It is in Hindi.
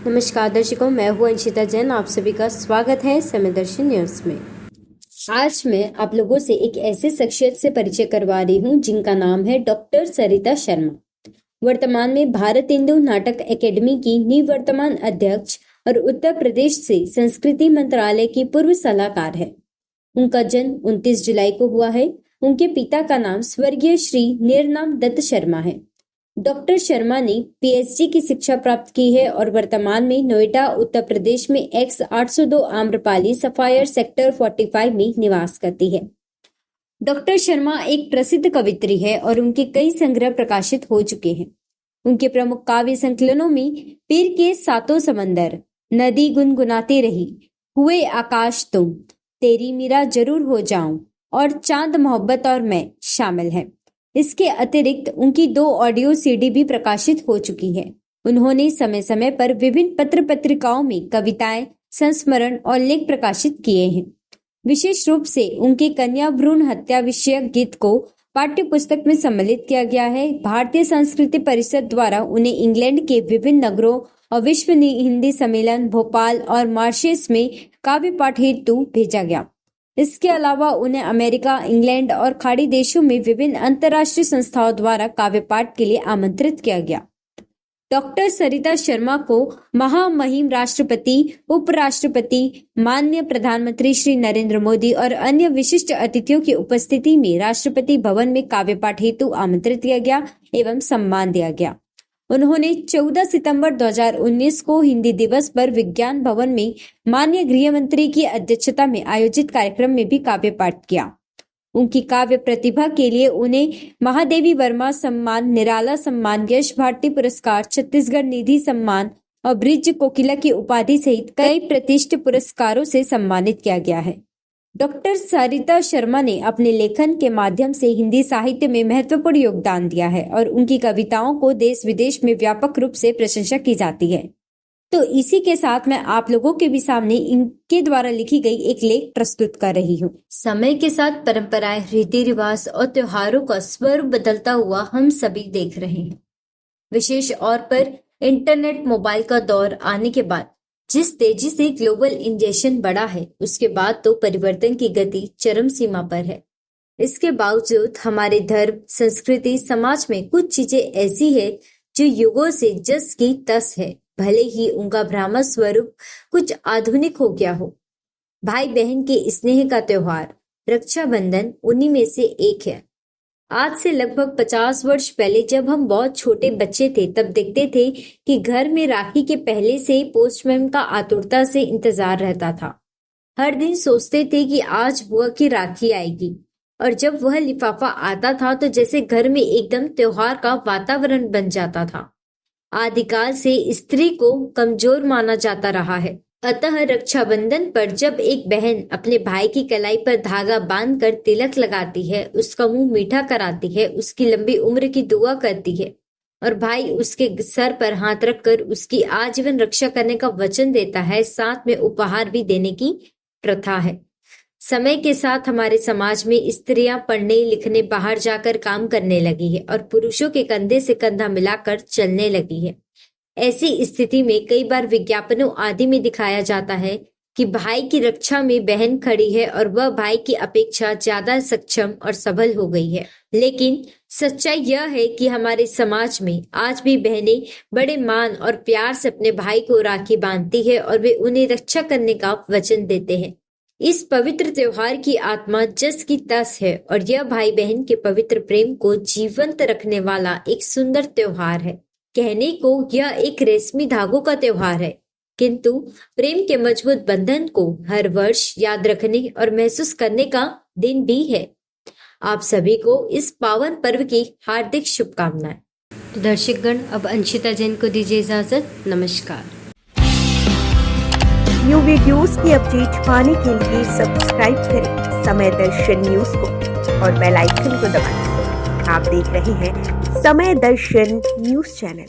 नमस्कार दर्शकों, मैं हूं अंशिता जैन। आप सभी का स्वागत है समय दर्शन न्यूज में। आज मैं आप लोगों से एक ऐसे शख्सियत से परिचय करवा रही हूं जिनका नाम है डॉक्टर सरिता शर्मा। वर्तमान में भारत हिंदू नाटक एकेडमी की निवर्तमान अध्यक्ष और उत्तर प्रदेश से संस्कृति मंत्रालय की पूर्व सलाहकार है। उनका जन्म 29 जुलाई को हुआ है। उनके पिता का नाम स्वर्गीय श्री निर्नाम दत्त शर्मा है। डॉक्टर शर्मा ने पीएचडी की शिक्षा प्राप्त की है और वर्तमान में नोएडा उत्तर प्रदेश में एक्स 802 आम्रपाली सफायर सेक्टर 45 में निवास करती है। डॉक्टर शर्मा एक प्रसिद्ध कवियत्री है और उनके कई संग्रह प्रकाशित हो चुके हैं। उनके प्रमुख काव्य संकलनों में पीर के सातों समंदर, नदी गुनगुनाती रही, हुए आकाश तुम, तेरी मीरा जरूर हो जाऊं और चांद मोहब्बत और मैं शामिल है। इसके अतिरिक्त उनकी 2 ऑडियो सीडी भी प्रकाशित हो चुकी है। उन्होंने समय समय पर विभिन्न पत्र पत्रिकाओं में कविताएं, संस्मरण और लेख प्रकाशित किए हैं। विशेष रूप से उनके कन्या भ्रूण हत्या विषयक गीत को पाठ्य पुस्तक में सम्मिलित किया गया है। भारतीय संस्कृति परिषद द्वारा उन्हें इंग्लैंड के विभिन्न नगरों और विश्व हिंदी सम्मेलन भोपाल और मॉरिशस में काव्य पाठ हेतु भेजा गया। इसके अलावा उन्हें अमेरिका, इंग्लैंड और खाड़ी देशों में विभिन्न अंतर्राष्ट्रीय संस्थाओं द्वारा काव्य पाठ के लिए आमंत्रित किया गया। डॉक्टर सरिता शर्मा को महामहिम राष्ट्रपति, उपराष्ट्रपति, माननीय प्रधानमंत्री श्री नरेंद्र मोदी और अन्य विशिष्ट अतिथियों की उपस्थिति में राष्ट्रपति भवन में काव्य पाठ हेतु आमंत्रित किया गया एवं सम्मान दिया गया। उन्होंने 14 सितंबर 2019 को हिंदी दिवस पर विज्ञान भवन में माननीय गृह मंत्री की अध्यक्षता में आयोजित कार्यक्रम में भी काव्य पाठ किया। उनकी काव्य प्रतिभा के लिए उन्हें महादेवी वर्मा सम्मान, निराला सम्मान, यश भारती पुरस्कार, छत्तीसगढ़ निधि सम्मान और ब्रिज कोकिला की उपाधि सहित कई प्रतिष्ठित पुरस्कारों से सम्मानित किया गया है। डॉक्टर सरिता शर्मा ने अपने लेखन के माध्यम से हिंदी साहित्य में महत्वपूर्ण योगदान दिया है और उनकी कविताओं को देश विदेश में व्यापक रूप से प्रशंसा की जाती है। तो इसी के साथ मैं आप लोगों के भी सामने इनके द्वारा लिखी गई एक लेख प्रस्तुत कर रही हूँ। समय के साथ परंपराएं, रीति रिवाज और त्योहारों का स्वरूप बदलता हुआ हम सभी देख रहे हैं। विशेष और पर इंटरनेट, मोबाइल का दौर आने के बाद जिस तेजी से ग्लोबलाइजेशन बढ़ा है, उसके बाद तो परिवर्तन की गति चरम सीमा पर है। इसके बावजूद हमारे धर्म, संस्कृति, समाज में कुछ चीजें ऐसी है जो युगों से जस की तस है, भले ही उनका भ्रामक स्वरूप कुछ आधुनिक हो गया हो। भाई बहन के स्नेह का त्योहार रक्षाबंधन उन्हीं में से एक है। आज से लगभग 50 वर्ष पहले जब हम बहुत छोटे बच्चे थे, तब देखते थे कि घर में राखी के पहले से पोस्टमैन का आतुरता से इंतजार रहता था। हर दिन सोचते थे कि आज बुआ की राखी आएगी, और जब वह लिफाफा आता था तो जैसे घर में एकदम त्योहार का वातावरण बन जाता था। आदिकाल से स्त्री को कमजोर माना जाता रहा है, अतः रक्षाबंधन पर जब एक बहन अपने भाई की कलाई पर धागा बांधकर तिलक लगाती है, उसका मुंह मीठा कराती है, उसकी लंबी उम्र की दुआ करती है और भाई उसके सर पर हाथ रखकर उसकी आजीवन रक्षा करने का वचन देता है, साथ में उपहार भी देने की प्रथा है। समय के साथ हमारे समाज में स्त्रियां पढ़ने लिखने, बाहर जाकर काम करने लगी है और पुरुषों के कंधे से कंधा मिलाकर चलने लगी है। ऐसी स्थिति में कई बार विज्ञापनों आदि में दिखाया जाता है कि भाई की रक्षा में बहन खड़ी है और वह भाई की अपेक्षा ज्यादा सक्षम और सबल हो गई है। लेकिन सच्चाई यह है कि हमारे समाज में आज भी बहनें बड़े मान और प्यार से अपने भाई को राखी बांधती है और वे उन्हें रक्षा करने का वचन देते हैं। इस पवित्र त्योहार की आत्मा जस की तस है और यह भाई बहन के पवित्र प्रेम को जीवंत रखने वाला एक सुंदर त्योहार है। कहने को यह एक रेशमी धागों का त्योहार है, किंतु प्रेम के मजबूत बंधन को हर वर्ष याद रखने और महसूस करने का दिन भी है। आप सभी को इस पावन पर्व की हार्दिक शुभकामनाएं। तो दर्शकगण, अब अंशिता जैन को दीजिए इजाजत। नमस्कार। न्यू वीडियोस की अपडेट पाने के लिए सब्सक्राइब करें समय दर्शन न्यूज को और बेल आइकन को दबाएं। आप देख रहे हैं समय दर्शन न्यूज चैनल।